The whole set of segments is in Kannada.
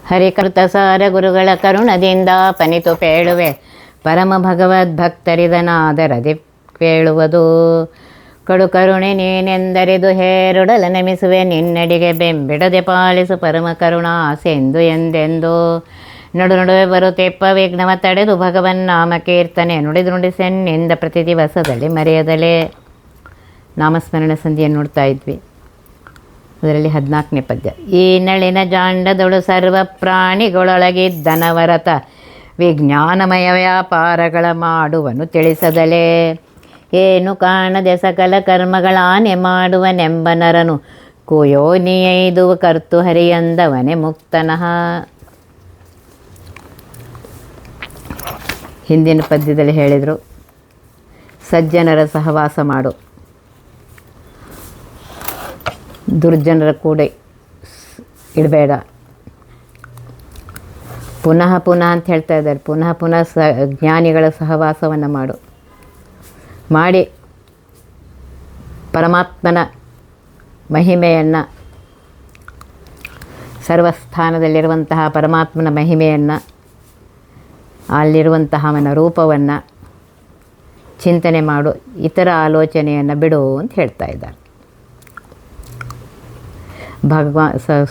ಹರಿಕೃತ ಸಾರ ಗುರುಗಳ ಕರುಣದಿಂದ ಪನಿತು ಪೇಳುವೆ ಪರಮ ಭಗವದ್ಭಕ್ತರಿದನಾದರದಿ ಕೇಳುವುದು. ಕಡು ಕರುಣೆ ನೀನೆಂದರಿದು ಹೇರುಡಲ ನಮಿಸುವೆ ನಿನ್ನಡಿಗೆ ಬೆಂಬಿಡದೆ ಪಾಲಿಸು ಪರಮ ಕರುಣಾಸೆಂದು ಎಂದೆಂದು. ನಡು ನಡುವೆ ಬರುತ್ತೆಪ್ಪ ವಿಘ್ನವ ತಡೆದು ಭಗವನ್ ನಾಮ ಕೀರ್ತನೆ ನುಡಿದು ನುಡಿಸೆನ್ನಿಂದ ಪ್ರತಿ ದಿವಸದಲ್ಲಿ ಮರೆಯದಲೇ. ನಾಮಸ್ಮರಣ ಸಂಧಿಯನ್ನು ನೋಡ್ತಾ ಇದ್ವಿ. ಅದರಲ್ಲಿ 14ನೇ ಪದ್ಯ. ಈ ನಳಿನ ಜಾಂಡದೊಳು ಸರ್ವ ಪ್ರಾಣಿಗಳೊಳಗಿದ್ದನವರತ ವಿಜ್ಞಾನಮಯ ವ್ಯಾಪಾರಗಳ ಮಾಡುವನು ತಿಳಿಸದಲೇ. ಏನು ಕಾಣದೆ ಸಕಲ ಕರ್ಮಗಳಾನೆ ಮಾಡುವನೆಂಬ ನರನು ಕುಯೋನಿಯೈದು ಕರ್ತು ಹರಿಯಂದವನೇ ಮುಕ್ತನಃ. ಹಿಂದಿನ ಪದ್ಯದಲ್ಲಿ ಹೇಳಿದರು, ಸಜ್ಜನರ ಸಹವಾಸ ಮಾಡು, ದುರ್ಜನರ ಕೂಡ ಇಡಬೇಡ. ಪುನಃ ಪುನಃ ಅಂತ ಹೇಳ್ತಾ ಇದ್ದಾರೆ. ಪುನಃ ಪುನಃ ಜ್ಞಾನಿಗಳ ಸಹವಾಸವನ್ನು ಮಾಡಿ ಪರಮಾತ್ಮನ ಮಹಿಮೆಯನ್ನು, ಸರ್ವಸ್ಥಾನದಲ್ಲಿರುವಂತಹ ಪರಮಾತ್ಮನ ಮಹಿಮೆಯನ್ನು, ಅಲ್ಲಿರುವಂತಹ ಅವನ ರೂಪವನ್ನು ಚಿಂತನೆ ಮಾಡು, ಇತರ ಆಲೋಚನೆಯನ್ನು ಬಿಡು ಅಂತ ಹೇಳ್ತಾ ಇದ್ದಾರೆ.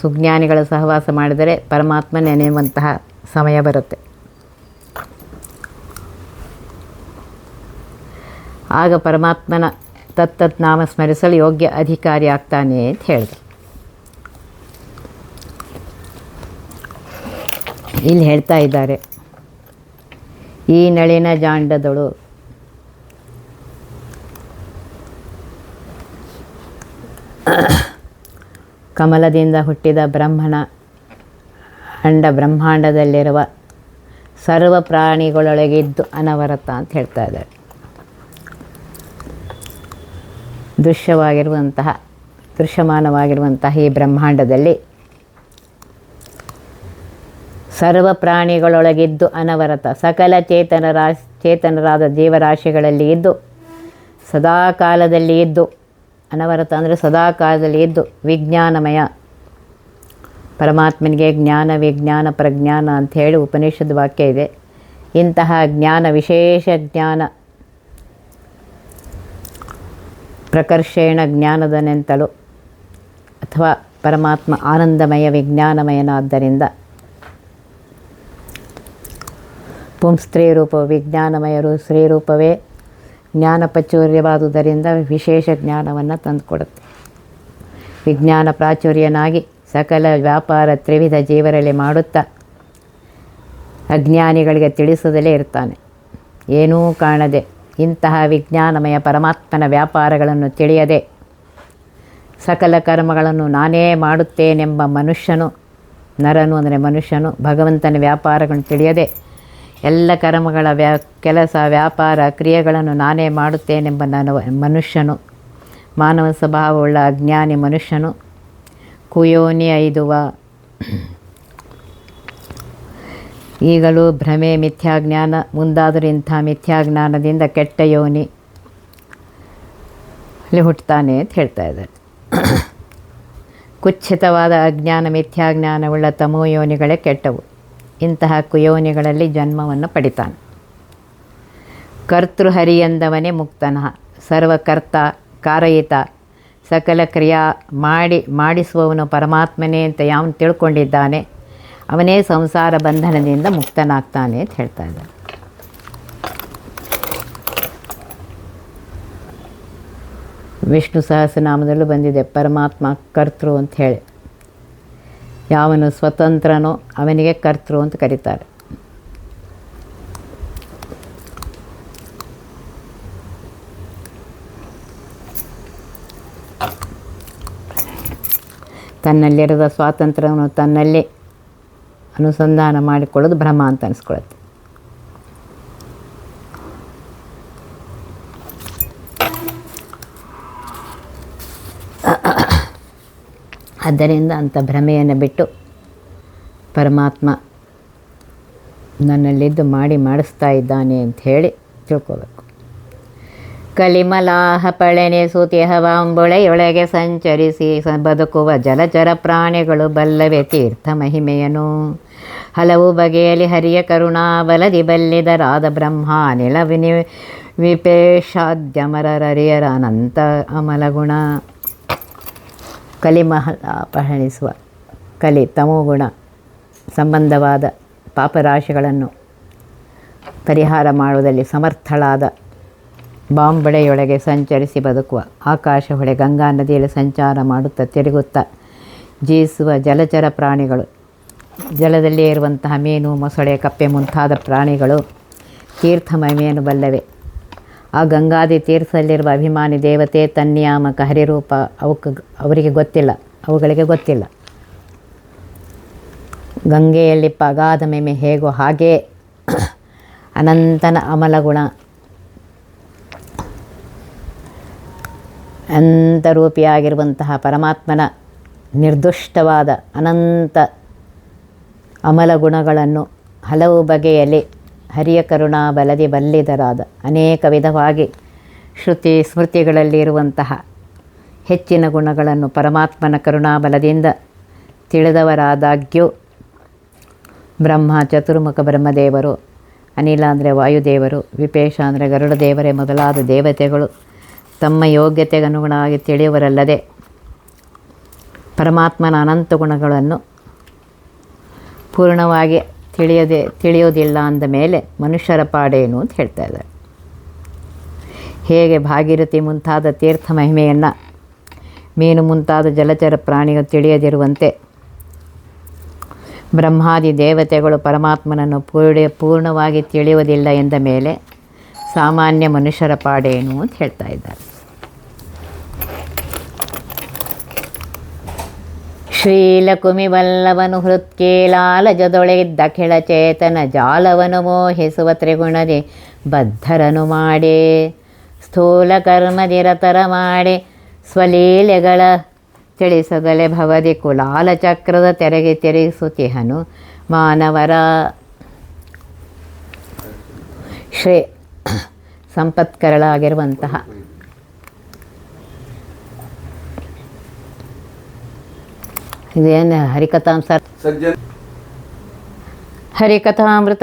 ಸುಜ್ಞಾನಿಗಳ ಸಹವಾಸ ಮಾಡಿದರೆ ಪರಮಾತ್ಮ ನೆನೆಯುವಂತಹ ಸಮಯ ಬರುತ್ತೆ. ಆಗ ಪರಮಾತ್ಮನ ತತ್ತತ್ ನಾಮ ಸ್ಮರಿಸಲು ಯೋಗ್ಯ ಅಧಿಕಾರಿ ಆಗ್ತಾನೆ ಅಂತ ಹೇಳಿದೆ. ಇಲ್ಲಿ ಹೇಳ್ತಾ ಇದ್ದಾರೆ, ಈ ನಳಿನ ಜಾಂಡದೊಳು ಕಮಲದಿಂದ ಹುಟ್ಟಿದ ಬ್ರಹ್ಮನ ಅಂಡ ಬ್ರಹ್ಮಾಂಡದಲ್ಲಿರುವ ಸರ್ವ ಪ್ರಾಣಿಗಳೊಳಗಿದ್ದು ಅನವರತ ಅಂತ ಹೇಳ್ತಾ ಇದ್ದಾರೆ. ದೃಶ್ಯಮಾನವಾಗಿರುವಂತಹ ಈ ಬ್ರಹ್ಮಾಂಡದಲ್ಲಿ ಸರ್ವ ಪ್ರಾಣಿಗಳೊಳಗಿದ್ದು ಅನವರತ ಸಕಲ ಚೇತನರಾದ ಜೀವರಾಶಿಗಳಲ್ಲಿ ಇದ್ದು ಸದಾ ಕಾಲದಲ್ಲಿ ಇದ್ದು, ಅನವರತ ಅಂದರೆ ಸದಾ ಕಾಲದಲ್ಲಿ ಇದ್ದು ವಿಜ್ಞಾನಮಯ, ಪರಮಾತ್ಮನಿಗೆ ಜ್ಞಾನ ವಿಜ್ಞಾನ ಪ್ರಜ್ಞಾನ ಅಂಥೇಳಿ ಉಪನಿಷದ್ ವಾಕ್ಯ ಇದೆ. ಇಂತಹ ಜ್ಞಾನ, ವಿಶೇಷ ಜ್ಞಾನ, ಪ್ರಕರ್ಷೇಣ ಜ್ಞಾನದನೆಂತಲೂ ಅಥವಾ ಪರಮಾತ್ಮ ಆನಂದಮಯ ವಿಜ್ಞಾನಮಯನಾದ್ದರಿಂದ ಪುಂಸ್ತ್ರೀರೂಪ ವಿಜ್ಞಾನಮಯರು ಸ್ತ್ರೀರೂಪವೇ ಜ್ಞಾನ ಪ್ರಾಚುರ್ಯವಾದುದರಿಂದ ವಿಶೇಷ ಜ್ಞಾನವನ್ನು ತಂದುಕೊಡುತ್ತೆ. ವಿಜ್ಞಾನ ಪ್ರಾಚುರ್ಯನಾಗಿ ಸಕಲ ವ್ಯಾಪಾರ ತ್ರಿವಿಧ ಜೀವರಲ್ಲಿ ಮಾಡುತ್ತಾ ಅಜ್ಞಾನಿಗಳಿಗೆ ತಿಳಿಸದಲೇ ಇರ್ತಾನೆ. ಏನೂ ಕಾಣದೆ ಇಂತಹ ವಿಜ್ಞಾನಮಯ ಪರಮಾತ್ಮನ ವ್ಯಾಪಾರಗಳನ್ನು ತಿಳಿಯದೆ ಸಕಲ ಕರ್ಮಗಳನ್ನು ನಾನೇ ಮಾಡುತ್ತೇನೆಂಬ ಮನುಷ್ಯನು, ನರನು ಅಂದರೆ ಮನುಷ್ಯನು, ಭಗವಂತನ ವ್ಯಾಪಾರಗಳನ್ನು ತಿಳಿಯದೆ ಎಲ್ಲ ಕರ್ಮಗಳ ಕೆಲಸ ವ್ಯಾಪಾರ ಕ್ರಿಯೆಗಳನ್ನು ನಾನೇ ಮಾಡುತ್ತೇನೆಂಬ ಮನುಷ್ಯನು, ಮಾನವ ಸ್ವಭಾವವುಳ್ಳ ಅಜ್ಞಾನಿ ಮನುಷ್ಯನು ಕುಯೋನಿ ಐದುವ. ಈಗಲೂ ಭ್ರಮೆ, ಮಿಥ್ಯಾಜ್ಞಾನ ಮುಂದಾದರೂ ಇಂಥ ಮಿಥ್ಯಾಜ್ಞಾನದಿಂದ ಕೆಟ್ಟ ಯೋನಿ ಅಲ್ಲಿ ಹುಟ್ಟುತ್ತಾನೆ ಅಂತ ಹೇಳ್ತಾ ಇದ್ದಾರೆ. ಕುಚ್ಛಿತವಾದ ಅಜ್ಞಾನ ಮಿಥ್ಯಾಜ್ಞಾನವುಳ್ಳ ತಮೋ ಯೋನಿಗಳೇ ಕೆಟ್ಟವು. ಇಂತಹ ಕುಯೋನಿಗಳಲ್ಲಿ ಜನ್ಮವನ್ನು ಪಡಿತಾನೆ. ಕರ್ತೃಹರಿಯಂದವನೇ ಮುಕ್ತನಃ, ಸರ್ವಕರ್ತ ಕಾರಯಿತ, ಸಕಲ ಕ್ರಿಯಾ ಮಾಡಿಸುವವನು ಪರಮಾತ್ಮನೇ ಅಂತ ಯಾವನು ತಿಳ್ಕೊಂಡಿದ್ದಾನೆ ಅವನೇ ಸಂಸಾರ ಬಂಧನದಿಂದ ಮುಕ್ತನಾಗ್ತಾನೆ ಅಂತ ಹೇಳ್ತಾ ಇದ್ದಾನೆ. ವಿಷ್ಣು ಸಹಸ್ರನಾಮದಲ್ಲೂ ಬಂದಿದೆ ಪರಮಾತ್ಮ ಕರ್ತೃ ಅಂತ ಹೇಳಿ. ಯಾವನು ಸ್ವತಂತ್ರನೋ ಅವನಿಗೆ ಕರ್ತೃ ಅಂತ ಕರೀತಾರೆ. ತನ್ನಲ್ಲಿರದ ಸ್ವಾತಂತ್ರ್ಯವನ್ನು ತನ್ನಲ್ಲಿ ಅನುಸಂಧಾನ ಮಾಡಿಕೊಳ್ಳೋದು ಭ್ರಮ ಅಂತ ಅನಿಸ್ಕೊಳ್ಳುತ್ತೆ. ಆದ್ದರಿಂದ ಅಂಥ ಭ್ರಮೆಯನ್ನು ಬಿಟ್ಟು ಪರಮಾತ್ಮ ನನ್ನಲ್ಲಿದ್ದು ಮಾಡಿಸ್ತಾ ಇದ್ದಾನೆ ಅಂತ ಹೇಳಿ ತಿಳ್ಕೋಬೇಕು. ಕಲಿಮಲಾಹ ಪಳೆನಿಸುತಿ ಹವಾಂಬುಳೆಯೊಳಗೆ ಸಂಚರಿಸಿ ಬದುಕುವ ಜಲಚರ ಪ್ರಾಣಿಗಳು ಬಲ್ಲವೆ ತೀರ್ಥ ಮಹಿಮೆಯನು. ಹಲವು ಬಗೆಯಲ್ಲಿ ಹರಿಯ ಕರುಣಾಬಲದಿ ಬಲ್ಲಿದರಾದ ಬ್ರಹ್ಮಾನಿಲ ವಿಪೇಶಾದ್ಯಮರರಿಯರ ಅನಂತ ಅಮಲಗುಣ. ಕಲಿಮಲಾಪಹಣಿಸುವ ಕಲಿ ತಮೋಗುಣ ಸಂಬಂಧವಾದ ಪಾಪರಾಶಿಗಳನ್ನು ಪರಿಹಾರ ಮಾಡುವುದರಲ್ಲಿ ಸಮರ್ಥಳಾದ ಬಾಂಬೆಳೆಯೊಳಗೆ ಸಂಚರಿಸಿ ಬದುಕುವ, ಆಕಾಶ ಹೊಳೆ ಗಂಗಾ ನದಿಯಲ್ಲಿ ಸಂಚಾರ ಮಾಡುತ್ತಾ ತಿರುಗುತ್ತಾ ಜೀವಿಸುವ ಜಲಚರ ಪ್ರಾಣಿಗಳು, ಜಲದಲ್ಲೇ ಇರುವಂತಹ ಮೀನು, ಮೊಸಳೆ, ಕಪ್ಪೆ ಮುಂತಾದ ಪ್ರಾಣಿಗಳು ತೀರ್ಥ ಮಹಿಮೆಯನ್ನು ಬಲ್ಲವೆ. ಆ ಗಂಗಾದಿ ತೀರ್ಥದಲ್ಲಿರುವ ಅಭಿಮಾನಿ ದೇವತೆ ತನ್ನಿಯಾಮಕ ಹರಿರೂಪ ಅವರಿಗೆ ಗೊತ್ತಿಲ್ಲ, ಅವುಗಳಿಗೆ ಗೊತ್ತಿಲ್ಲ. ಗಂಗೆಯಲ್ಲಿ ಅಗಾಧ ಮಹಿಮೆ ಹೇಗೋ ಹಾಗೇ ಅನಂತನ ಅಮಲಗುಣ ಅನಂತರೂಪಿಯಾಗಿರುವಂತಹ ಪರಮಾತ್ಮನ ನಿರ್ದುಷ್ಟವಾದ ಅನಂತ ಅಮಲ ಗುಣಗಳನ್ನು ಹಲವು ಬಗೆಯಲ್ಲಿ ಹರಿಯ ಕರುಣಾ ಬಲದಿ ಬಲ್ಲಿದರಾದ ಅನೇಕ ವಿಧವಾಗಿ ಶ್ರುತಿ ಸ್ಮೃತಿಗಳಲ್ಲಿರುವಂತಹ ಹೆಚ್ಚಿನ ಗುಣಗಳನ್ನು ಪರಮಾತ್ಮನ ಕರುಣಾಬಲದಿಂದ ತಿಳಿದವರಾದಾಗ್ಯೂ ಬ್ರಹ್ಮ, ಚತುರ್ಮುಖ ಬ್ರಹ್ಮದೇವರು, ಅನಿಲ ಅಂದರೆ ವಾಯುದೇವರು, ವಿಪೇಶ ಅಂದರೆ ಗರುಡ ದೇವರೇ ಮೊದಲಾದ ದೇವತೆಗಳು ತಮ್ಮ ಯೋಗ್ಯತೆಗೆ ಅನುಗುಣವಾಗಿ ತಿಳಿಯುವರಲ್ಲದೆ ಪರಮಾತ್ಮನ ಅನಂತ ಗುಣಗಳನ್ನು ಪೂರ್ಣವಾಗಿ ತಿಳಿಯೋದಿಲ್ಲ ಅಂದ ಮೇಲೆ ಮನುಷ್ಯರ ಪಾಡೇನು ಅಂತ ಹೇಳ್ತಾ ಇದ್ದಾರೆ. ಹೇಗೆ ಭಾಗೀರಥಿ ಮುಂತಾದ ತೀರ್ಥ ಮಹಿಮೆಯನ್ನು ಮೀನು ಮುಂತಾದ ಜಲಚರ ಪ್ರಾಣಿಗಳು ತಿಳಿಯದಿರುವಂತೆ ಬ್ರಹ್ಮಾದಿ ದೇವತೆಗಳು ಪರಮಾತ್ಮನನ್ನು ಪೂರ್ಣವಾಗಿ ತಿಳಿಯುವುದಿಲ್ಲ ಎಂದ ಮೇಲೆ ಸಾಮಾನ್ಯ ಮನುಷ್ಯರ ಪಾಡೇನು ಅಂತ ಹೇಳ್ತಾ ಇದ್ದಾರೆ. ಶ್ರೀಲಕುಮಿವಲ್ಲವನು ಹೃತ್ಕೇಲಾಲಜದೊಳೆಗಿದ್ದ ಖಿಳಚೇತನ ಜಾಲವನು ಮೋಹಿಸುವ ತ್ರಿಗುಣದಿ ಬದ್ಧರನು ಮಾಡಿ ಸ್ಥೂಲ ಕರ್ಮದಿರತರ ಮಾಡಿ ಸ್ವಲೀಲೆಗಳ ತಿಳಿಸದಲೆ ಭವದಿ ಕುಲಾಲ ಚಕ್ರದ ತೆರೆಗೆ ತಿರುಗಿಸುತ್ತಿಹನು ಮಾನವರ. ಶ್ರೀ ಸಂಪತ್ಕರಳಾಗಿರುವಂತಹ ಇದೇನು ಹರಿಕಥಾಮೃತ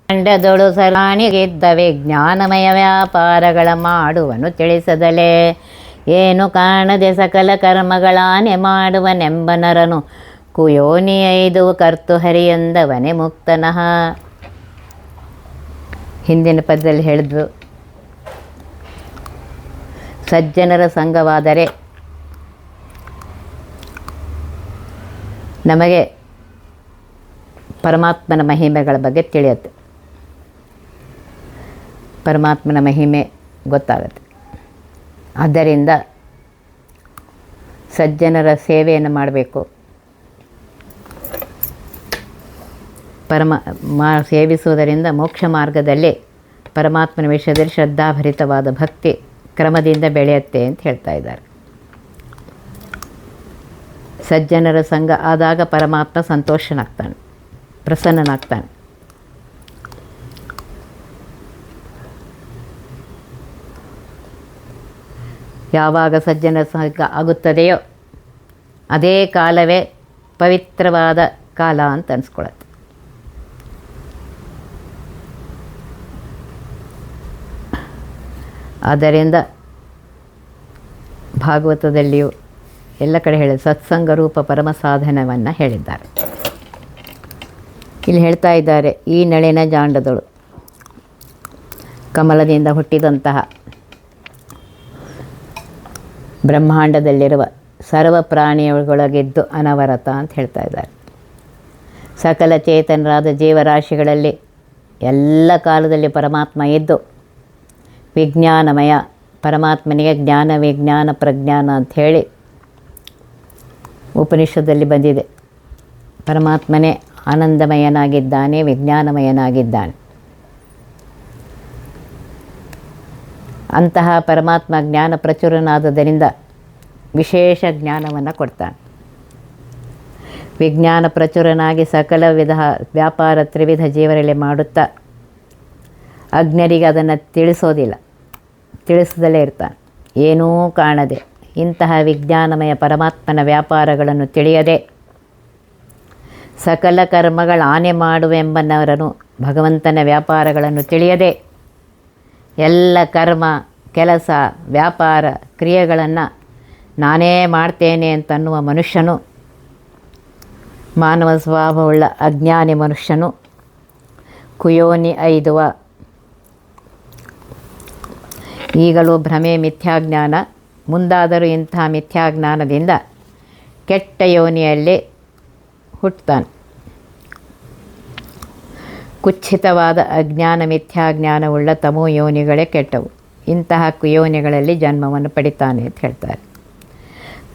ಖಂಡದೊಳು ಸರಾಣಿಗಿದ್ದವೆ ಜ್ಞಾನಮಯ ವ್ಯಾಪಾರಗಳ ಮಾಡುವನು ತಿಳಿಸದಲೆ ಏನು ಕಾಣದೆ ಸಕಲ ಕರ್ಮಗಳಾನೆ ಮಾಡುವನೆಂಬ ನರನು ಕುಯೋನಿಯೈದು ಕರ್ತು ಹರಿಯಂದವನೇ ಮುಕ್ತನಃ. ಹಿಂದಿನ ಪದದಲ್ಲಿ ಹೇಳಿದ್ವು, ಸಜ್ಜನರ ಸಂಘವಾದರೆ ನಮಗೆ ಪರಮಾತ್ಮನ ಮಹಿಮೆಗಳ ಬಗ್ಗೆ ತಿಳಿಯುತ್ತೆ, ಪರಮಾತ್ಮನ ಮಹಿಮೆ ಗೊತ್ತಾಗುತ್ತೆ. ಆದ್ದರಿಂದ ಸಜ್ಜನರ ಸೇವೆಯನ್ನು ಮಾಡಬೇಕು. ಸೇವಿಸುವುದರಿಂದ ಮೋಕ್ಷ ಮಾರ್ಗದಲ್ಲಿ ಪರಮಾತ್ಮನ ವಿಷಯದಲ್ಲಿ ಶ್ರದ್ಧಾಭರಿತವಾದ ಭಕ್ತಿ ಕ್ರಮದಿಂದ ಬೆಳೆಯುತ್ತೆ ಅಂತ ಹೇಳ್ತಾ ಇದ್ದಾರೆ. ಸಜ್ಜನರ ಸಂಘ ಆದಾಗ ಪರಮಾತ್ಮ ಸಂತೋಷನಾಗ್ತಾನೆ, ಪ್ರಸನ್ನನಾಗ್ತಾನೆ. ಯಾವಾಗ ಸಜ್ಜನರ ಸಂಘ ಆಗುತ್ತದೆಯೋ ಅದೇ ಕಾಲವೇ ಪವಿತ್ರವಾದ ಕಾಲ ಅಂತ ಅನಿಸ್ಕೊಳ್ಳುತ್ತೆ. ಆದ್ದರಿಂದ ಭಾಗವತದಲ್ಲಿಯೂ ಎಲ್ಲ ಕಡೆ ಹೇಳಿದ ಸತ್ಸಂಗ ರೂಪ ಪರಮ ಸಾಧನವನ್ನು ಹೇಳಿದ್ದಾರೆ. ಇಲ್ಲಿ ಹೇಳ್ತಾ ಇದ್ದಾರೆ, ಈ ನಳಿನ ಜಾಂಡದಳು ಕಮಲದಿಂದ ಹುಟ್ಟಿದಂತಹ ಬ್ರಹ್ಮಾಂಡದಲ್ಲಿರುವ ಸರ್ವ ಪ್ರಾಣಿಯೊಳಗಿದ್ದು ಅನವರತ ಅಂತ ಹೇಳ್ತಾ ಇದ್ದಾರೆ. ಸಕಲ ಚೇತನರಾದ ಜೀವರಾಶಿಗಳಲ್ಲಿ ಎಲ್ಲ ಕಾಲದಲ್ಲಿ ಪರಮಾತ್ಮ ಇದ್ದು ವಿಜ್ಞಾನಮಯ, ಪರಮಾತ್ಮನಿಗೆ ಜ್ಞಾನ ವಿಜ್ಞಾನ ಪ್ರಜ್ಞಾನ ಅಂಥೇಳಿ ಉಪನಿಷದಲ್ಲಿ ಬಂದಿದೆ. ಪರಮಾತ್ಮನೇ ಆನಂದಮಯನಾಗಿದ್ದಾನೆ, ವಿಜ್ಞಾನಮಯನಾಗಿದ್ದಾನೆ. ಅಂತಹ ಪರಮಾತ್ಮ ಜ್ಞಾನ ಪ್ರಚುರನಾದುದರಿಂದ ವಿಶೇಷ ಜ್ಞಾನವನ್ನು ಕೊಡ್ತಾನೆ. ವಿಜ್ಞಾನ ಪ್ರಚುರನಾಗಿ ಸಕಲ ವಿಧ ವ್ಯಾಪಾರ ತ್ರಿವಿಧ ಜೀವರಲ್ಲಿ ಮಾಡುತ್ತಾ ಅಜ್ಞರಿಗೆ ಅದನ್ನು ತಿಳಿಸೋದಿಲ್ಲ. ತಿಳಿಸದಲೇ ಇರ್ತಾನೆ. ಏನೂ ಕಾಣದೆ ಇಂತಹ ವಿಜ್ಞಾನಮಯ ಪರಮಾತ್ಮನ ವ್ಯಾಪಾರಗಳನ್ನು ತಿಳಿಯದೆ ಸಕಲ ಕರ್ಮಗಳ ಆನೆ ಮಾಡುವೆಂಬನವರನು ಭಗವಂತನ ವ್ಯಾಪಾರಗಳನ್ನು ತಿಳಿಯದೆ ಎಲ್ಲ ಕರ್ಮ ಕೆಲಸ ವ್ಯಾಪಾರ ಕ್ರಿಯೆಗಳನ್ನು ನಾನೇ ಮಾಡ್ತೇನೆ ಅಂತನ್ನುವ ಮನುಷ್ಯನು, ಮಾನವ ಸ್ವಭಾವವುಳ್ಳ ಅಜ್ಞಾನಿ ಮನುಷ್ಯನು ಕುಯೋನಿ ಐದುವ ಈಗಲೂ ಭ್ರಮೆ ಮಿಥ್ಯಾಜ್ಞಾನ, ಮುಂದಾದರೂ ಇಂತಹ ಮಿಥ್ಯಾಜ್ಞಾನದಿಂದ ಕೆಟ್ಟ ಯೋನಿಯಲ್ಲಿ ಹುಟ್ಟುತ್ತಾನೆ. ಕುಚ್ಛಿತವಾದ ಅಜ್ಞಾನ ಮಿಥ್ಯಾಜ್ಞಾನವುಳ್ಳ ತಮೋ ಯೋನಿಗಳೇ ಕೆಟ್ಟವು. ಇಂತಹ ಕುಯೋನಿಗಳಲ್ಲಿ ಜನ್ಮವನ್ನು ಪಡಿತಾನೆ ಅಂತ ಹೇಳ್ತಾರೆ.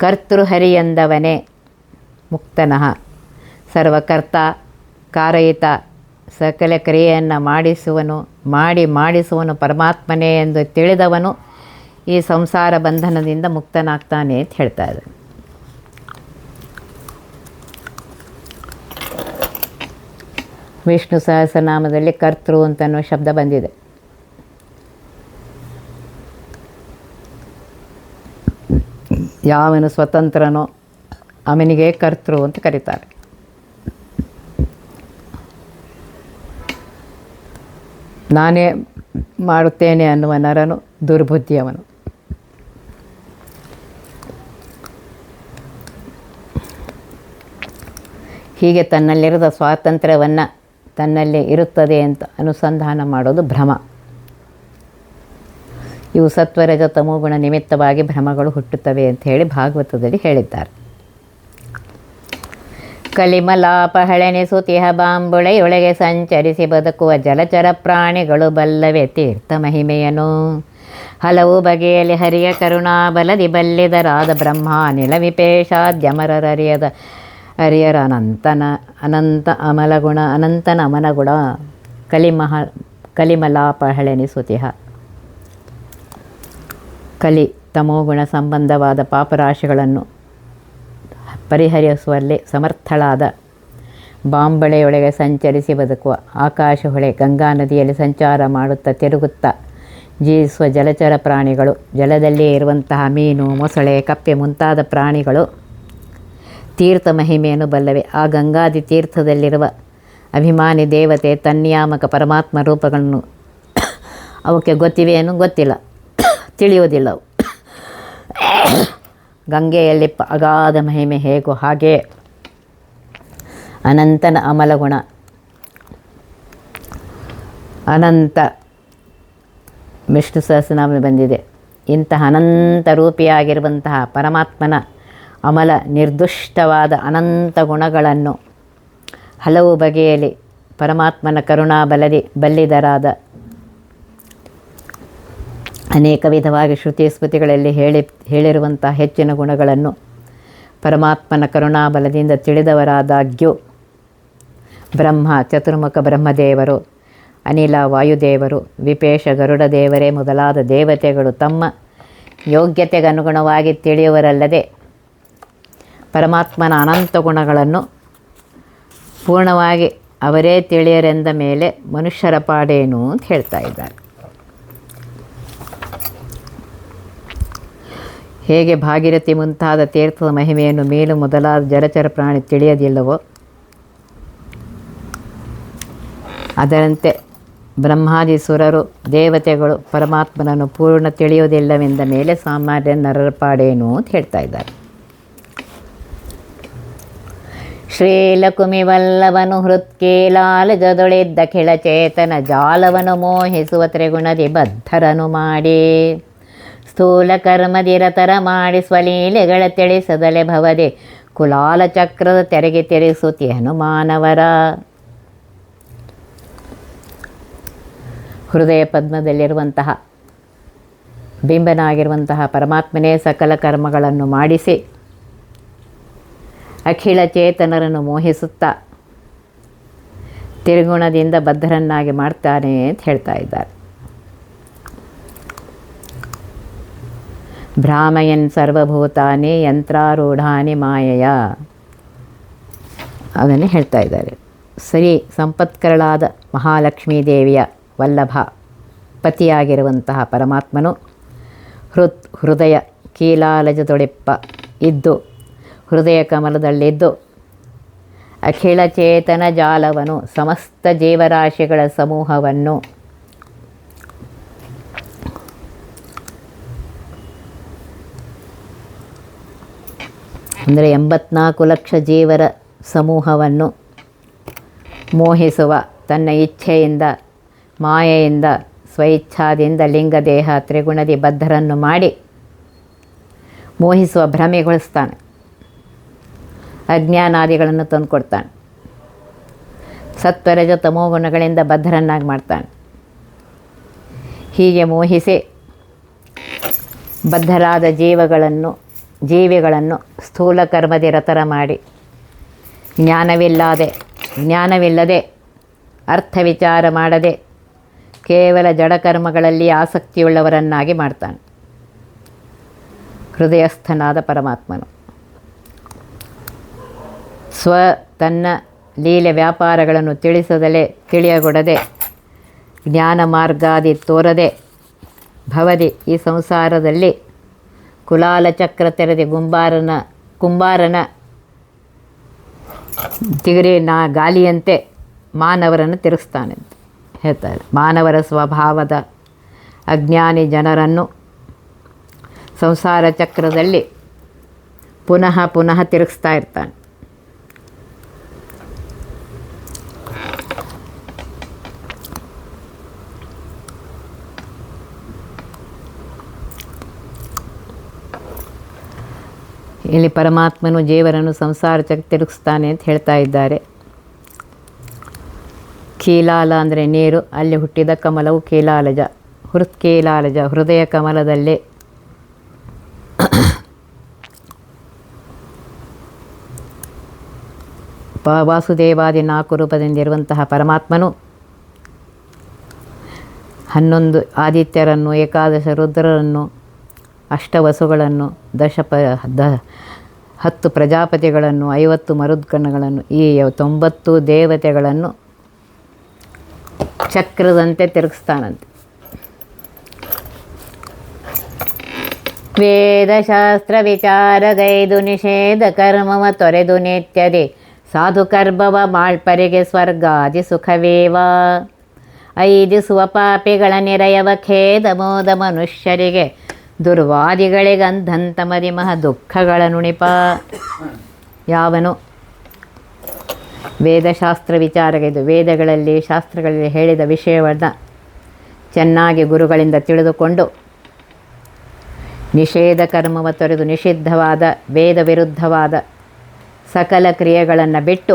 ಕರ್ತೃಹರಿ ಎಂದವನೇ ಮುಕ್ತನಃ, ಸರ್ವಕರ್ತ ಕಾರಯಿತ ಸಕಲ ಕ್ರಿಯೆಯನ್ನು ಮಾಡಿಸುವನು ಪರಮಾತ್ಮನೇ ಎಂದು ತಿಳಿದವನು ಈ ಸಂಸಾರ ಬಂಧನದಿಂದ ಮುಕ್ತನಾಗ್ತಾನೆ ಅಂತ ಹೇಳ್ತಾ ಇದ್ದಾರೆ. ವಿಷ್ಣು ಸಹಸ್ರನಾಮದಲ್ಲಿ ಕರ್ತೃ ಅಂತನ್ನೋ ಶಬ್ದ ಬಂದಿದೆ. ಯಾವನು ಸ್ವತಂತ್ರನೋ ಅವನಿಗೆ ಕರ್ತೃ ಅಂತ ಕರೀತಾರೆ. ನಾನೇ ಮಾಡುತ್ತೇನೆ ಅನ್ನುವ ನರನು ದುರ್ಬುದ್ಧಿಯವನು. ಹೀಗೆ ತನ್ನಲ್ಲಿರದ ಸ್ವಾತಂತ್ರ್ಯವನ್ನು ತನ್ನಲ್ಲಿ ಇರುತ್ತದೆ ಅಂತ ಅನುಸಂಧಾನ ಮಾಡೋದು ಭ್ರಮ. ಇವು ಸತ್ವರಜ ತಮೋಗುಣ ನಿಮಿತ್ತವಾಗಿ ಭ್ರಮಗಳು ಹುಟ್ಟುತ್ತವೆ ಅಂತ ಹೇಳಿ ಭಾಗವತದಲ್ಲಿ ಹೇಳಿದ್ದಾರೆ. ಕಲಿಮಲಾಪಹಳೆನಿಸುತಿಹ ಬಾಂಬುಳೆಯೊಳಗೆ ಸಂಚರಿಸಿ ಬದುಕುವ ಜಲಚರ ಪ್ರಾಣಿಗಳು ಬಲ್ಲವೆ ತೀರ್ಥ ಮಹಿಮೆಯನು. ಹಲವು ಬಗೆಯಲ್ಲಿ ಹರಿಯ ಕರುಣಾಬಲದಿ ಬಲ್ಲಿದರಾದ ಬ್ರಹ್ಮ ನಿಲ ವಿಪೇಶಾದ್ಯಮರರಿಯದ ಹರಿಯರ ಅನಂತ ಅಮಲಗುಣ ಕಲಿಮಲಾಪಹಳೆನಿಸುತಿಹ. ಕಲಿ ತಮೋಗುಣ ಸಂಬಂಧವಾದ ಪಾಪರಾಶಿಗಳನ್ನು ಪರಿಹರಿಸುವಲ್ಲಿ ಸಮರ್ಥಳಾದ ಬಾಂಬಳೆಯೊಳಗೆ ಸಂಚರಿಸಿ ಬದುಕುವ ಆಕಾಶ ಹೊಳೆ ಗಂಗಾ ನದಿಯಲ್ಲಿ ಸಂಚಾರ ಮಾಡುತ್ತಾ ತಿರುಗುತ್ತಾ ಜೀವಿಸುವ ಜಲಚರ ಪ್ರಾಣಿಗಳು, ಜಲದಲ್ಲಿಯೇ ಇರುವಂತಹ ಮೀನು, ಮೊಸಳೆ, ಕಪ್ಪೆ ಮುಂತಾದ ಪ್ರಾಣಿಗಳು ತೀರ್ಥ ಮಹಿಮೆಯನ್ನು ಬಲ್ಲವೆ. ಆ ಗಂಗಾದಿ ತೀರ್ಥದಲ್ಲಿರುವ ಅಭಿಮಾನಿ ದೇವತೆ ತನ್ನಿಯಾಮಕ ಪರಮಾತ್ಮ ರೂಪಗಳನ್ನು ಅವಕ್ಕೆ ಗೊತ್ತಿವೆಯೇನು ಗೊತ್ತಿಲ್ಲ, ತಿಳಿಯುವುದಿಲ್ಲವು. ಗಂಗೆಯಲ್ಲಿ ಅಗಾಧ ಮಹಿಮೆ ಹೇಗೋ ಹಾಗೆ ಅನಂತನ ಅಮಲಗುಣ ಅನಂತ ವಿಷ್ಣು ಸಹಸ್ರನಾಮ ಬಂದಿದೆ. ಇಂತಹ ಅನಂತ ರೂಪಿಯಾಗಿರುವಂತಹ ಪರಮಾತ್ಮನ ಅಮಲ ನಿರ್ದುಷ್ಟವಾದ ಅನಂತ ಗುಣಗಳನ್ನು ಹಲವು ಬಗೆಯಲ್ಲಿ ಪರಮಾತ್ಮನ ಬಲ್ಲಿದರಾದ ಅನೇಕ ವಿಧವಾಗಿ ಶ್ರುತಿ ಸ್ಮೃತಿಗಳಲ್ಲಿ ಹೇಳಿರುವಂಥ ಹೆಚ್ಚಿನ ಗುಣಗಳನ್ನು ಪರಮಾತ್ಮನ ಕರುಣಾಬಲದಿಂದ ತಿಳಿದವರಾದಾಗ್ಯೂ ಬ್ರಹ್ಮ, ಚತುರ್ಮುಖ ಬ್ರಹ್ಮದೇವರು, ಅನಿಲ ವಾಯುದೇವರು, ವಿಪೇಶ ಗರುಡ ದೇವರೇ ಮೊದಲಾದ ದೇವತೆಗಳು ತಮ್ಮ ಯೋಗ್ಯತೆಗೆ ಅನುಗುಣವಾಗಿ ತಿಳಿಯುವರಲ್ಲದೆ ಪರಮಾತ್ಮನ ಅನಂತ ಗುಣಗಳನ್ನು ಪೂರ್ಣವಾಗಿ ಅವರೇ ತಿಳಿಯರೆಂದ ಮೇಲೆ ಮನುಷ್ಯರ ಪಾಡೇನು ಅಂತ ಹೇಳ್ತಾ ಇದ್ದಾರೆ. ಹೇಗೆ ಭಾಗೀರಥಿ ಮುಂತಾದ ತೀರ್ಥದ ಮಹಿಮೆಯನ್ನು ಮೀನು ಮೊದಲಾದ ಜಲಚರ ಪ್ರಾಣಿ ತಿಳಿಯದಿಲ್ಲವೋ ಅದರಂತೆ ಬ್ರಹ್ಮಾದಿ ಸುರರು ದೇವತೆಗಳು ಪರಮಾತ್ಮನನ್ನು ಪೂರ್ಣ ತಿಳಿಯುವುದಿಲ್ಲವೆಂದ ಮೇಲೆ ಸಾಮಾನ್ಯ ನರರ ಪಾಡೇನು ಅಂತ ಹೇಳ್ತಾ ಇದ್ದಾರೆ. ಶ್ರೀಲಕುಮಿವಲ್ಲವನು ಹೃತ್ಕೇಲಾಲಜದೊಳಿದ್ದ ಖಿಳಚೇತನ ಜಾಲವನು ಮೋಹಿಸುವ ತ್ರಿಗುಣದಿ ಬದ್ಧರನು ಮಾಡಿ ಸ್ಥೂಲ ಕರ್ಮದಿರತರ ಮಾಡಿ ಸ್ವಲೀಲೆಗಳ ತಿಳಿಸದಲೆ ಭವದೆ ಕುಲಾಲ ಚಕ್ರದ ತೆರೆಗೆ ತಿರುಗಿಸುತ್ತಿಹನು ಮಾನವರ. ಹೃದಯ ಪದ್ಮದಲ್ಲಿರುವಂತಹ ಬಿಂಬನಾಗಿರುವಂತಹ ಪರಮಾತ್ಮನೇ ಸಕಲ ಕರ್ಮಗಳನ್ನು ಮಾಡಿಸಿ ಅಖಿಳ ಚೇತನರನ್ನು ಮೋಹಿಸುತ್ತಾ ತಿರುಗುಣದಿಂದ ಬದ್ಧರನ್ನಾಗಿ ಮಾಡ್ತಾನೆ ಅಂತ ಹೇಳ್ತಾ ಇದ್ದಾರೆ. ಭ್ರಾಮಯನ್ ಸರ್ವಭೂತಾನಿ ಯಂತ್ರಾರೂಢಾನಿ ಮಾಯೆಯ ಅದನ್ನೇ ಹೇಳ್ತಾ ಇದ್ದಾರೆ. ಸರಿ ಸಂಪತ್ಕರಳಾದ ಮಹಾಲಕ್ಷ್ಮೀ ದೇವಿಯ ವಲ್ಲಭ ಪತಿಯಾಗಿರುವಂತಹ ಪರಮಾತ್ಮನು ಹೃದಯ ಕೀಲಾಲಜದೊಡೆಪ್ಪ ಇದ್ದು ಹೃದಯ ಕಮಲದಲ್ಲಿದ್ದು ಅಖಿಲ ಚೇತನ ಜಾಲವನು ಸಮಸ್ತ ಜೀವರಾಶಿಗಳ ಸಮೂಹವನ್ನು ಅಂದರೆ 84 ಲಕ್ಷ ಜೀವರ ಸಮೂಹವನ್ನು ಮೋಹಿಸುವ ತನ್ನ ಇಚ್ಛೆಯಿಂದ ಮಾಯೆಯಿಂದ ಸ್ವಇಚ್ಛಾದಿಂದ ಲಿಂಗದೇಹ ತ್ರಿಗುಣದಿ ಬದ್ಧರನ್ನು ಮಾಡಿ ಮೋಹಿಸುವ ಭ್ರಮೆಗೊಳಿಸ್ತಾನೆ. ಅಜ್ಞಾನಾದಿಗಳನ್ನು ತಂದುಕೊಡ್ತಾನೆ. ಸತ್ವರಜ ತಮೋಗುಣಗಳಿಂದ ಬದ್ಧರನ್ನಾಗಿ ಮಾಡ್ತಾನೆ. ಹೀಗೆ ಮೋಹಿಸಿ ಬದ್ಧರಾದ ಜೀವಿಗಳನ್ನು ಸ್ಥೂಲ ಕರ್ಮದಿ ರತರ ಮಾಡಿ ಜ್ಞಾನವಿಲ್ಲದೆ ಅರ್ಥ ವಿಚಾರ ಮಾಡದೆ ಕೇವಲ ಜಡಕರ್ಮಗಳಲ್ಲಿ ಆಸಕ್ತಿಯುಳ್ಳವರನ್ನಾಗಿ ಮಾಡ್ತಾನೆ. ಹೃದಯಸ್ಥನಾದ ಪರಮಾತ್ಮನು ತನ್ನ ಲೀಲೆ ವ್ಯಾಪಾರಗಳನ್ನು ತಿಳಿಯಗೊಡದೆ ಜ್ಞಾನ ಮಾರ್ಗಾದಿ ತೋರದೆ ಭವದಿ ಈ ಸಂಸಾರದಲ್ಲಿ ಕುಲಾಲ ಚಕ್ರ ತೆರೆದಿ ಕುಂಬಾರನ ಗಾಲಿಯಂತೆ ಮಾನವರನ್ನು ತಿರುಗಿಸ್ತಾನೆ ಅಂತ ಹೇಳ್ತಾರೆ. ಮಾನವರ ಸ್ವಭಾವದ ಅಜ್ಞಾನಿ ಜನರನ್ನು ಸಂಸಾರ ಚಕ್ರದಲ್ಲಿ ಪುನಃ ಪುನಃ ತಿರುಗಿಸ್ತಾ ಇರ್ತಾನೆ. ಇಲ್ಲಿ ಪರಮಾತ್ಮನು ಜೀವರನ್ನು ಸಂಸಾರ ಚಕ್ರ ತಿರುಗಿಸ್ತಾನೆ ಅಂತ ಹೇಳ್ತಾ ಇದ್ದಾರೆ. ಕೀಲಾಲ ಅಂದರೆ ನೀರು, ಅಲ್ಲಿ ಹುಟ್ಟಿದ ಕಮಲವು ಕೀಲಾಲಜ, ಹೃತ್ಕೀಲಾಲಜ ಹೃದಯ ಕಮಲದಲ್ಲಿ ವಾಸುದೇವಾದಿ 4 ರೂಪದಿಂದಿರುವಂತಹ ಪರಮಾತ್ಮನು 11 ಆದಿತ್ಯರನ್ನು, ಏಕಾದಶ ರುದ್ರರನ್ನು, ಅಷ್ಟವಸುಗಳನ್ನು, 10 ಪ್ರಜಾಪತಿಗಳನ್ನು, 50 ಮರುದ್ಗಣಗಳನ್ನು, ಈ 90 ದೇವತೆಗಳನ್ನು ಚಕ್ರದಂತೆ ತಿರುಗಿಸ್ತಾನಂತೆ. ವೇದಶಾಸ್ತ್ರ ವಿಚಾರಗೈದು ನಿಷೇಧ ಕರ್ಮವ ತೊರೆದು ನಿತ್ಯದೆ ಸಾಧು ಕರ್ಮವ ಮಾಳ್ಪರಿಗೆ ಸ್ವರ್ಗಾದಿ ಸುಖವೇವ. ಐದಿಸುವ ಪಾಪಿಗಳ ನಿರಯವ ಖೇದ ಮೋದ ಮನುಷ್ಯರಿಗೆ ದುರ್ವಾದಿಗಳಿಗಂಧಂತಮದಿ ಮಹ ದುಃಖಗಳ ನುಣಿಪ. ಯಾವನು ವೇದಶಾಸ್ತ್ರ ವಿಚಾರಗೈದು ವೇದಗಳಲ್ಲಿ ಶಾಸ್ತ್ರಗಳಲ್ಲಿ ಹೇಳಿದ ವಿಷಯವನ್ನು ಚೆನ್ನಾಗಿ ಗುರುಗಳಿಂದ ತಿಳಿದುಕೊಂಡು ನಿಷೇಧ ಕರ್ಮವ ತೊರೆದು ನಿಷಿದ್ಧವಾದ ವೇದ ವಿರುದ್ಧವಾದ ಸಕಲ ಕ್ರಿಯೆಗಳನ್ನು ಬಿಟ್ಟು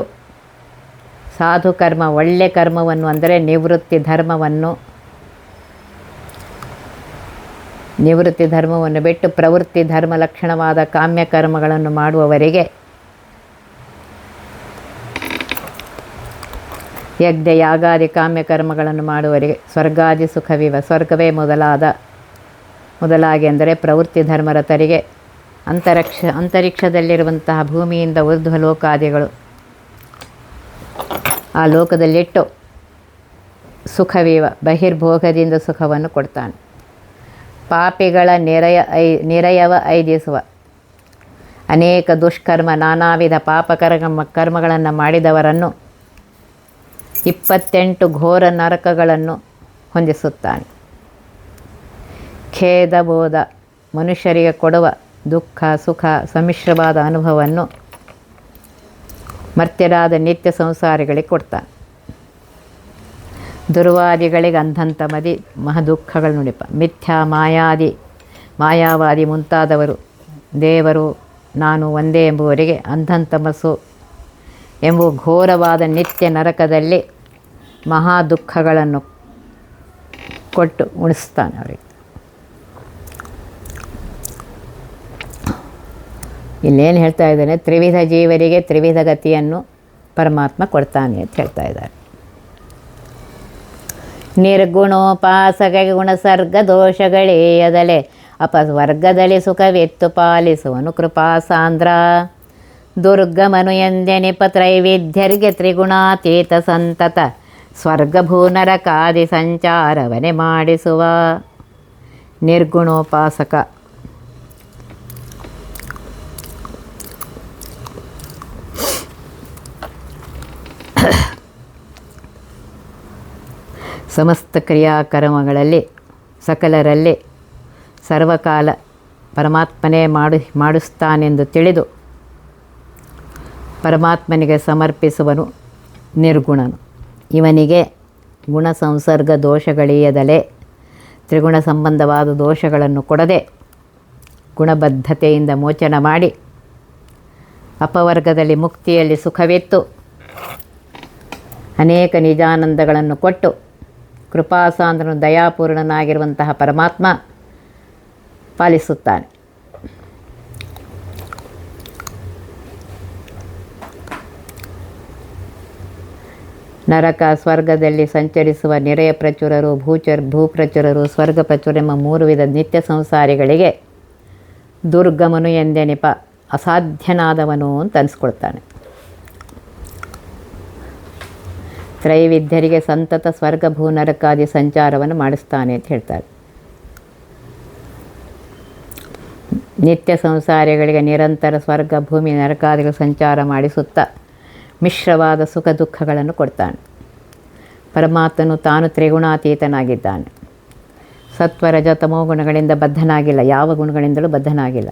ಸಾಧು ಕರ್ಮ ಒಳ್ಳೆ ಕರ್ಮವನ್ನು ಅಂದರೆ ನಿವೃತ್ತಿ ಧರ್ಮವನ್ನು ಬಿಟ್ಟು ಪ್ರವೃತ್ತಿ ಧರ್ಮ ಲಕ್ಷಣವಾದ ಕಾಮ್ಯ ಕರ್ಮಗಳನ್ನು ಮಾಡುವವರಿಗೆ ಯಜ್ಞ ಯಾಗಾದಿ ಕಾಮ್ಯ ಕರ್ಮಗಳನ್ನು ಮಾಡುವವರಿಗೆ ಸ್ವರ್ಗಾದಿ ಸುಖವಿವ. ಸ್ವರ್ಗವೇ ಮೊದಲಾಗಿ ಅಂದರೆ ಪ್ರವೃತ್ತಿ ಧರ್ಮರತರಿಗೆ ಅಂತರಿಕ್ಷದಲ್ಲಿರುವಂತಹ ಭೂಮಿಯಿಂದ ಊರ್ಧ್ವ ಲೋಕಾದಿಗಳು ಆ ಲೋಕದಲ್ಲಿಟ್ಟು ಸುಖವಿವ ಬಹಿರ್ಭೋಗದಿಂದ ಸುಖವನ್ನು ಕೊಡ್ತಾನೆ. ಪಾಪಿಗಳ ನಿರಯವ ಐದಿಸುವ ಅನೇಕ ದುಷ್ಕರ್ಮ ನಾನಾ ವಿಧ ಕರ್ಮಗಳನ್ನು ಮಾಡಿದವರನ್ನು 28 ಘೋರ ನರಕಗಳನ್ನು ಹೊಂದಿಸುತ್ತಾನೆ. ಖೇದಬೋಧ ಮನುಷ್ಯರಿಗೆ ಕೊಡುವ ದುಃಖ ಸುಖ ಸಮ್ಮಿಶ್ರವಾದ ಅನುಭವವನ್ನು ಮರ್ತ್ಯರಾದ ನಿತ್ಯ ಸಂಸಾರಿಗಳಿಗೆ ಕೊಡ್ತಾನೆ. ದುರ್ವಾದಿಗಳಿಗೆ ಅಂಧಂತಮದಿ ಮಹದುಃಖಗಳು ನುಡಿಪ. ಮಿಥ್ಯಾ ಮಾಯಾವಾದಿ ಮುಂತಾದವರು ದೇವರು ನಾನು ಒಂದೇ ಎಂಬುವರಿಗೆ ಅಂಧಂತಮಸ್ಸು ಎಂಬುವ ಘೋರವಾದ ನಿತ್ಯ ನರಕದಲ್ಲಿ ಮಹಾ ದುಃಖಗಳನ್ನು ಕೊಟ್ಟು ಉಣಿಸ್ತಾನೆ ಅವರಿಗೆ. ಇಲ್ಲೇನು ಹೇಳ್ತಾ ಇದ್ದಾನೆ, ತ್ರಿವಿಧ ಜೀವರಿಗೆ ತ್ರಿವಿಧ ಗತಿಯನ್ನು ಪರಮಾತ್ಮ ಕೊಡ್ತಾನೆ ಅಂತ ಹೇಳ್ತಾ ಇದ್ದಾರೆ. ನಿರ್ಗುಣೋಪಾಸಕ ಗುಣ ಸರ್ಗ ದೋಷಗಳೇಯದಲೆ ಅಪವರ್ಗದಲ್ಲಿ ಸುಖವೆತ್ತು ಪಾಲಿಸುವನು ಕೃಪಾಸಾಂದ್ರ. ದುರ್ಗಮನು ಎಂದೆನಿಪ ತ್ರೈವಿಧ್ಯರ್ಗೆ ತ್ರಿಗುಣಾತೀತ ಸಂತತ ಸ್ವರ್ಗಭೂನರಕಾದಿ ಸಂಚಾರವನೆ ಮಾಡಿಸುವ ನಿರ್ಗುಣೋಪಾಸಕ. ಸಮಸ್ತ ಕ್ರಿಯಾಕರ್ಮಗಳಲ್ಲಿ ಸಕಲರಲ್ಲಿ ಸರ್ವಕಾಲ ಪರಮಾತ್ಮನೇ ಮಾಡಿಸ್ತಾನೆಂದು ತಿಳಿದು ಪರಮಾತ್ಮನಿಗೆ ಸಮರ್ಪಿಸುವನು ನಿರ್ಗುಣನು. ಇವನಿಗೆ ಗುಣ ಸಂಸರ್ಗ ದೋಷಗಳೀಯದಲೇ ತ್ರಿಗುಣ ಸಂಬಂಧವಾದ ದೋಷಗಳನ್ನು ಕೊಡದೆ ಗುಣಬದ್ಧತೆಯಿಂದ ಮೋಚನ ಮಾಡಿ ಅಪವರ್ಗದಲ್ಲಿ ಮುಕ್ತಿಯಲ್ಲಿ ಸುಖವಿತ್ತು ಅನೇಕ ನಿಜಾನಂದಗಳನ್ನು ಕೊಟ್ಟು ಕೃಪಾಸಾಂದ್ರನು ದಯಾಪೂರ್ಣನಾಗಿರುವಂತಹ ಪರಮಾತ್ಮ ಪಾಲಿಸುತ್ತಾನೆ. ನರಕ ಸ್ವರ್ಗದಲ್ಲಿ ಸಂಚರಿಸುವ ನಿರೆಯ ಪ್ರಚುರರು, ಭೂಪ್ರಚುರರು, ಸ್ವರ್ಗ ಪ್ರಚುರ ಎಂಬ 3 ವಿಧ ನಿತ್ಯ ಸಂಸಾರಿಗಳಿಗೆ ದುರ್ಗಮನು ಎಂದೆನಿಪ ಅಸಾಧ್ಯನಾದವನು ಅಂತ ಅನಿಸ್ಕೊಳ್ತಾನೆ. ತ್ರೈವಿಧ್ಯರಿಗೆ ಸಂತತ ಸ್ವರ್ಗ ಭೂನರಕಾದಿ ಸಂಚಾರವನ್ನು ಮಾಡಿಸ್ತಾನೆ ಅಂತ ಹೇಳ್ತಾರೆ. ನಿತ್ಯ ಸಂಸಾರಿಗಳಿಗೆ ನಿರಂತರ ಸ್ವರ್ಗ ಭೂಮಿ ನರಕಾದಿಗಳ ಸಂಚಾರ ಮಾಡಿಸುತ್ತಾ ಮಿಶ್ರವಾದ ಸುಖ ದುಃಖಗಳನ್ನು ಕೊಡ್ತಾನೆ. ಪರಮಾತ್ಮನು ತಾನು ತ್ರಿಗುಣಾತೀತನಾಗಿದ್ದಾನೆ. ಸತ್ವ ರಜ ತಮೋ ಗುಣಗಳಿಂದ ಬದ್ಧನಾಗಿಲ್ಲ, ಯಾವ ಗುಣಗಳಿಂದಲೂ ಬದ್ಧನಾಗಿಲ್ಲ.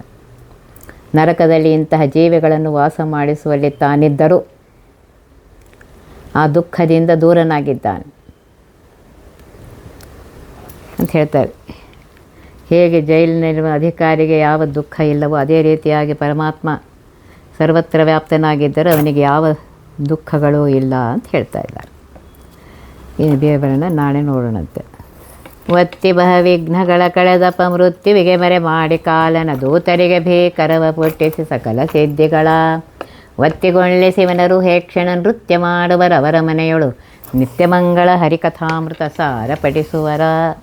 ನರಕದಲ್ಲಿ ಇಂತಹ ಜೀವಿಗಳನ್ನು ವಾಸ ಮಾಡಿಸುವಲ್ಲಿ ತಾನಿದ್ದರೂ ಆ ದುಃಖದಿಂದ ದೂರನಾಗಿದ್ದಾನೆ ಅಂತ ಹೇಳ್ತಾರೆ. ಹೇಗೆ ಜೈಲಿನಲ್ಲಿರುವ ಅಧಿಕಾರಿಗೆ ಯಾವ ದುಃಖ ಇಲ್ಲವೋ ಅದೇ ರೀತಿಯಾಗಿ ಪರಮಾತ್ಮ ಸರ್ವತ್ರ ವ್ಯಾಪ್ತನಾಗಿದ್ದರೂ ಅವನಿಗೆ ಯಾವ ದುಃಖಗಳೂ ಇಲ್ಲ ಅಂತ ಹೇಳ್ತಾ ಇದ್ದಾರೆ. ಈ ಬೇಬರನ್ನು ನಾಳೆ ನೋಡೋಣಂತೆ. ಒತ್ತಿ ಬಹ ವಿಘ್ನಗಳ ಕಳೆದಪ ಮೃತ್ಯುವಿಗೆ ಮರೆ ಮಾಡಿ ಕಾಲನ ದೂತರಿಗೆ ಭೀಕರವ ಪುಟ್ಟಿಸಿ ಸಕಲ ಸಿದ್ಧಿಗಳ ಒತ್ತಿಗೊಳ್ಳಿಸಿವನರು ಹೇಕ್ಷಣ ನೃತ್ಯ ಮಾಡುವರವರ ಮನೆಯೊಳು ನಿತ್ಯಮಂಗಳ ಹರಿಕಥಾಮೃತ ಸಾರ ಪಠಿಸುವರ.